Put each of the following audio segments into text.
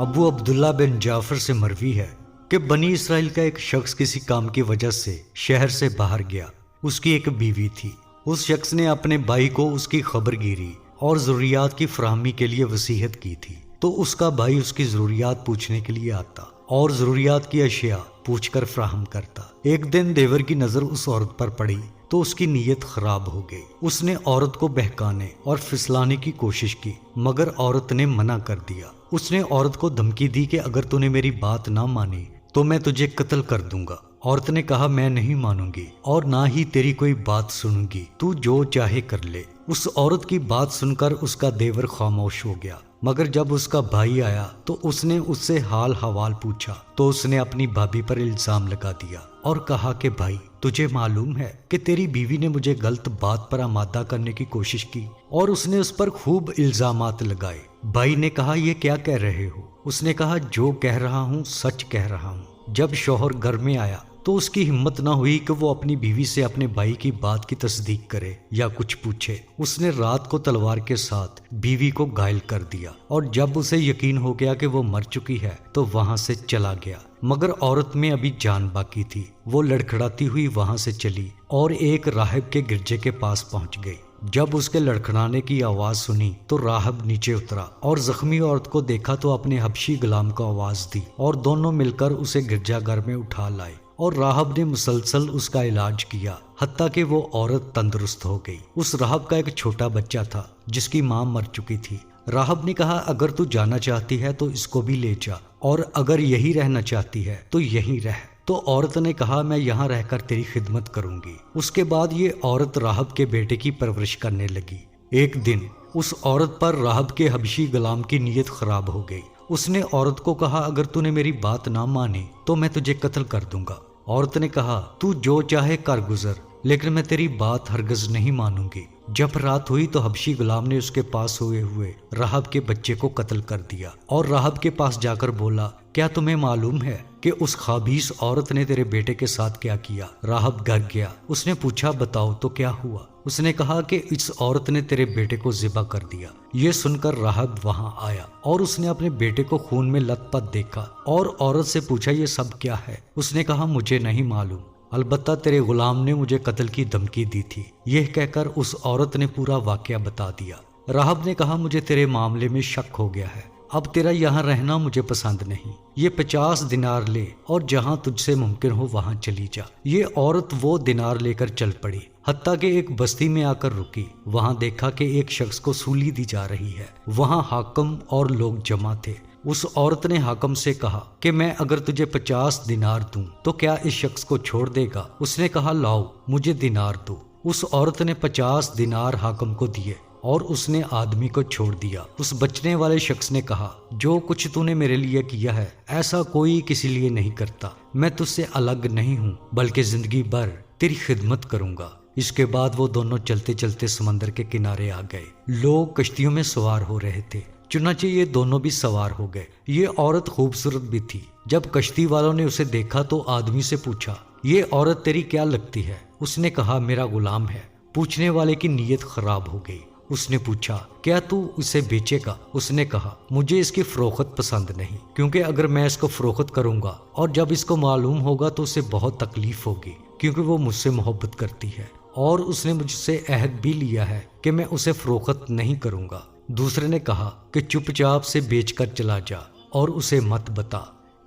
ابو عبداللہ بن جعفر سے مروی ہے کہ بنی اسرائیل کا ایک شخص کسی کام کی وجہ سے شہر سے باہر گیا۔ اس کی ایک بیوی تھی۔ اس شخص نے اپنے بھائی کو اس کی خبر گیری اور ضروریات کی فراہمی کے لیے وصیت کی تھی، تو اس کا بھائی اس کی ضروریات پوچھنے کے لیے آتا اور ضروریات کی اشیاء پوچھ کر فراہم کرتا۔ ایک دن دیور کی نظر اس عورت پر پڑی تو اس کی نیت خراب ہو گئی۔ اس نے عورت کو بہکانے اور پھسلانے کی کوشش کی، مگر عورت نے منع کر دیا۔ اس نے عورت کو دھمکی دی کہ اگر تو نے میری بات نہ مانی تو میں تجھے قتل کر دوں گا۔ عورت نے کہا میں نہیں مانوں گی اور نہ ہی تیری کوئی بات سنوں گی، تو جو چاہے کر لے۔ اس عورت کی بات سن کر اس کا دیور خاموش ہو گیا، مگر جب اس کا بھائی آیا تو اس نے اس سے حال حوال پوچھا تو اس نے اپنی بھابھی پر الزام لگا دیا اور کہا کہ بھائی تجھے معلوم ہے کہ تیری بیوی نے مجھے غلط بات پر آمادہ کرنے کی کوشش کی، اور اس نے اس پر خوب الزامات لگائے۔ بھائی نے کہا یہ کیا کہہ رہے ہو؟ اس نے کہا جو کہہ رہا ہوں سچ کہہ رہا ہوں۔ جب شوہر گھر میں آیا تو اس کی ہمت نہ ہوئی کہ وہ اپنی بیوی سے اپنے بھائی کی بات کی تصدیق کرے یا کچھ پوچھے۔ اس نے رات کو تلوار کے ساتھ بیوی کو گھائل کر دیا، اور جب اسے یقین ہو گیا کہ وہ مر چکی ہے تو وہاں سے چلا گیا، مگر عورت میں ابھی جان باقی تھی۔ وہ لڑکھڑاتی ہوئی وہاں سے چلی اور ایک راہب کے گرجے کے پاس پہنچ گئی۔ جب اس کے لڑکھڑانے کی آواز سنی تو راہب نیچے اترا اور زخمی عورت کو دیکھا تو اپنے حبشی غلام کو آواز دی اور دونوں مل کر اسے گرجا گھر میں اٹھا لائے، اور راہب نے مسلسل اس کا علاج کیا حتیٰ کہ وہ عورت تندرست ہو گئی۔ اس راہب کا ایک چھوٹا بچہ تھا جس کی ماں مر چکی تھی۔ راہب نے کہا اگر تو جانا چاہتی ہے تو اس کو بھی لے جا، اور اگر یہی رہنا چاہتی ہے تو یہی رہ۔ تو عورت نے کہا میں یہاں رہ کر تیری خدمت کروں گی۔ اس کے بعد یہ عورت راہب کے بیٹے کی پرورش کرنے لگی۔ ایک دن اس عورت پر راہب کے حبشی غلام کی نیت خراب ہو گئی۔ اس نے عورت کو کہا اگر تو نے میری بات نہ مانی تو میں تجھے قتل کر دوں گا۔ عورت نے کہا تو جو چاہے کر گزر، لیکن میں تیری بات ہرگز نہیں مانوں گی۔ جب رات ہوئی تو حبشی غلام نے اس کے پاس سوئے ہوئے راہب کے بچے کو قتل کر دیا، اور راہب کے پاس جا کر بولا کیا تمہیں معلوم ہے کہ اس خبیث عورت نے تیرے بیٹے کے ساتھ کیا کیا؟ راہب ڈر گیا۔ اس نے پوچھا بتاؤ تو کیا ہوا؟ اس نے کہا کہ اس عورت نے تیرے بیٹے کو ذبح کر دیا۔ یہ سن کر راہب وہاں آیا اور اس نے اپنے بیٹے کو خون میں لت پت دیکھا اور عورت سے پوچھا یہ سب کیا ہے؟ اس نے کہا مجھے نہیں معلوم، البتہ تیرے غلام نے مجھے قتل کی دھمکی دی تھی۔ یہ کہہ کر اس عورت نے پورا واقعہ بتا دیا۔ راہب نے کہا مجھے تیرے معاملے میں شک ہو گیا ہے، اب تیرا یہاں رہنا مجھے پسند نہیں۔ یہ 50 دینار لے اور جہاں تجھ سے ممکن ہو وہاں چلی جا۔ یہ عورت وہ دینار لے کر چل پڑی حتیٰ کہ ایک بستی میں آ کر رکی۔ وہاں دیکھا کہ ایک شخص کو سولی دی جا رہی ہے۔ وہاں حاکم اور لوگ جمع تھے۔ اس عورت نے حاکم سے کہا کہ میں اگر تجھے 50 دینار دوں تو کیا اس شخص کو چھوڑ دے گا؟ اس نے کہا لاؤ مجھے دینار دو۔ اس عورت نے 50 دینار حاکم کو دیے اور اس نے آدمی کو چھوڑ دیا۔ اس بچنے والے شخص نے کہا جو کچھ تو نے میرے لیے کیا ہے ایسا کوئی کسی لیے نہیں کرتا۔ میں تجھ سے الگ نہیں ہوں بلکہ زندگی بھر تیری خدمت کروں گا۔ اس کے بعد وہ دونوں چلتے چلتے سمندر کے کنارے آ گئے۔ لوگ کشتیوں میں سوار ہو رہے تھے، چنانچہ یہ دونوں بھی سوار ہو گئے۔ یہ عورت خوبصورت بھی تھی۔ جب کشتی والوں نے اسے دیکھا تو آدمی سے پوچھا یہ عورت تیری کیا لگتی ہے؟ اس نے کہا میرا غلام ہے۔ پوچھنے والے کی نیت خراب ہو گئی۔ اس نے پوچھا کیا تو اسے بیچے گا؟ اس نے کہا مجھے اس کی فروخت پسند نہیں، کیونکہ اگر میں اس کو فروخت کروں گا اور جب اس کو معلوم ہوگا تو اسے بہت تکلیف ہوگی، کیونکہ وہ مجھ سے محبت کرتی ہے اور اس نے مجھ سے عہد بھی لیا ہے کہ میں اسے فروخت نہیں کروں گا۔ دوسرے نے کہا کہ چپ چاپ سے بیچ کر چلا جا اور اسے مت بتا۔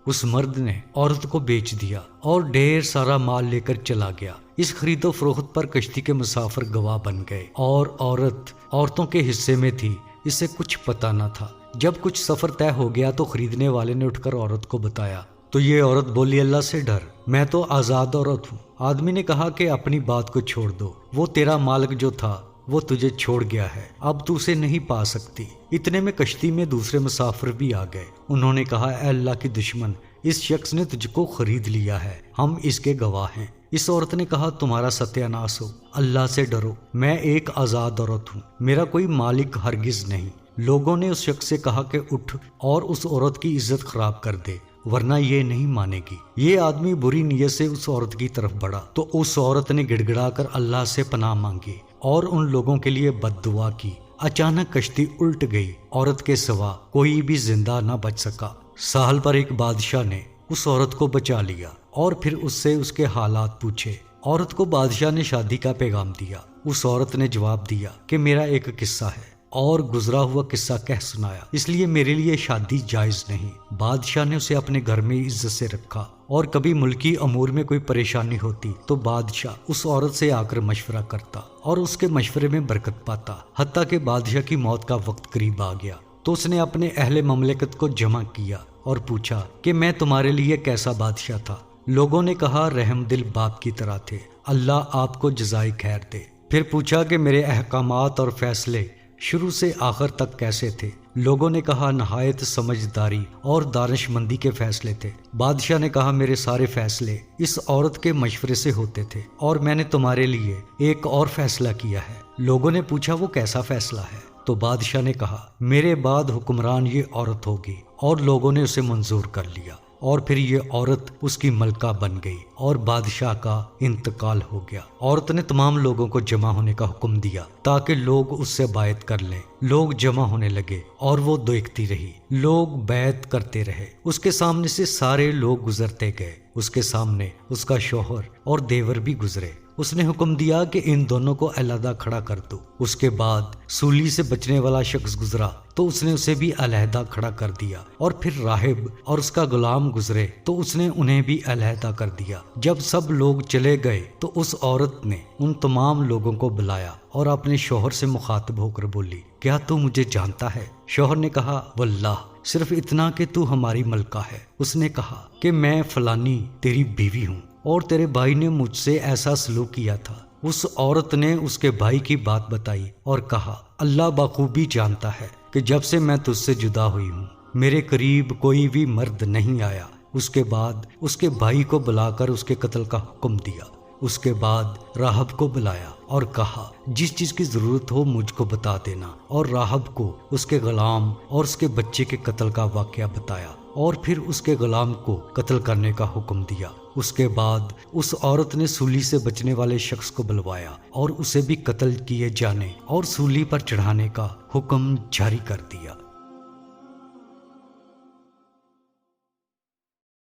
اس مرد نے عورت کو بیچ دیا اور ڈھیر سارا مال لے کر چلا گیا۔ اس خرید و فروخت پر کشتی کے مسافر گواہ بن گئے، اور عورت عورتوں کے حصے میں تھی، اسے کچھ پتہ نہ تھا۔ جب کچھ سفر طے ہو گیا تو خریدنے والے نے اٹھ کر عورت کو بتایا تو یہ عورت بولی اللہ سے ڈر، میں تو آزاد عورت ہوں۔ آدمی نے کہا کہ اپنی بات کو چھوڑ دو، وہ تیرا مالک جو تھا وہ تجھے چھوڑ گیا ہے، اب تو اسے نہیں پا سکتی۔ اتنے میں کشتی میں دوسرے مسافر بھی آ گئے۔ انہوں نے کہا اے اللہ کی دشمن، اس شخص نے تجھ کو خرید لیا ہے، ہم اس کے گواہ ہیں۔ اس عورت نے کہا تمہارا ستیہ ناش ہو، اللہ سے ڈرو، میں ایک آزاد عورت ہوں، میرا کوئی مالک ہرگز نہیں۔ لوگوں نے اس شخص سے کہا کہ اٹھ اور اس عورت کی عزت خراب کر دے، ورنہ یہ نہیں مانے گی۔ یہ آدمی بری نیت سے اس عورت کی طرف بڑھا تو اس عورت نے گڑ گڑا کر اللہ سے پناہ مانگی اور ان لوگوں کے لیے بد دعا کی۔ اچانک کشتی الٹ گئی، عورت کے سوا کوئی بھی زندہ نہ بچ سکا۔ ساحل پر ایک بادشاہ نے اس عورت کو بچا لیا اور پھر اس سے اس کے حالات پوچھے۔ عورت کو بادشاہ نے شادی کا پیغام دیا۔ اس عورت نے جواب دیا کہ میرا ایک قصہ ہے اور گزرا ہوا قصہ کہہ سنایا، اس لیے میرے لیے شادی جائز نہیں۔ بادشاہ نے اسے اپنے گھر میں عزت سے رکھا اور کبھی ملکی امور میں کوئی پریشانی ہوتی تو بادشاہ اس عورت سے آ کر مشورہ کرتا اور اس کے مشورے میں برکت پاتا۔ حتیٰ کہ بادشاہ کی موت کا وقت قریب آ گیا تو اس نے اپنے اہل مملکت کو جمع کیا اور پوچھا کہ میں تمہارے لیے کیسا بادشاہ تھا؟ لوگوں نے کہا رحم دل باپ کی طرح تھے، اللہ آپ کو جزائے خیر دے۔ پھر پوچھا کہ میرے احکامات اور فیصلے شروع سے آخر تک کیسے تھے؟ لوگوں نے کہا نہایت سمجھداری اور دانش مندی کے فیصلے تھے۔ بادشاہ نے کہا میرے سارے فیصلے اس عورت کے مشورے سے ہوتے تھے اور میں نے تمہارے لیے ایک اور فیصلہ کیا ہے۔ لوگوں نے پوچھا وہ کیسا فیصلہ ہے؟ تو بادشاہ نے کہا میرے بعد حکمران یہ عورت ہوگی، اور لوگوں نے اسے منظور کر لیا اور پھر یہ عورت اس کی ملکہ بن گئی اور بادشاہ کا انتقال ہو گیا۔ عورت نے تمام لوگوں کو جمع ہونے کا حکم دیا تاکہ لوگ اس سے بیعت کر لیں۔ لوگ جمع ہونے لگے اور وہ دیکھتی رہی، لوگ بیعت کرتے رہے۔ اس کے سامنے سے سارے لوگ گزرتے گئے، اس کے سامنے اس کا شوہر اور دیور بھی گزرے۔ اس نے حکم دیا کہ ان دونوں کو علیحدہ کھڑا کر دو۔ اس کے بعد سولی سے بچنے والا شخص گزرا تو اس نے اسے بھی علیحدہ کھڑا کر دیا، اور پھر راہب اور اس کا غلام گزرے تو اس نے انہیں بھی علیحدہ کر دیا۔ جب سب لوگ چلے گئے تو اس عورت نے ان تمام لوگوں کو بلایا اور اپنے شوہر سے مخاطب ہو کر بولی کیا تو مجھے جانتا ہے؟ شوہر نے کہا واللہ صرف اتنا کہ تو ہماری ملکہ ہے۔ اس نے کہا کہ میں فلانی تیری بیوی ہوں اور تیرے بھائی نے مجھ سے ایسا سلوک کیا تھا۔ اس عورت نے اس کے بھائی کی بات بتائی اور کہا اللہ بخوبی جانتا ہے کہ جب سے میں تجھ سے جدا ہوئی ہوں میرے قریب کوئی بھی مرد نہیں آیا۔ اس کے بعد اس کے بھائی کو بلا کر اس کے قتل کا حکم دیا۔ اس کے بعد راہب کو بلایا اور کہا جس چیز کی ضرورت ہو مجھ کو بتا دینا، اور راہب کو اس کے غلام اور اس کے بچے کے قتل کا واقعہ بتایا اور پھر اس کے غلام کو قتل کرنے کا حکم دیا۔ اس کے بعد اس عورت نے سولی سے بچنے والے شخص کو بلوایا اور اسے بھی قتل کیے جانے اور سولی پر چڑھانے کا حکم جاری کر دیا۔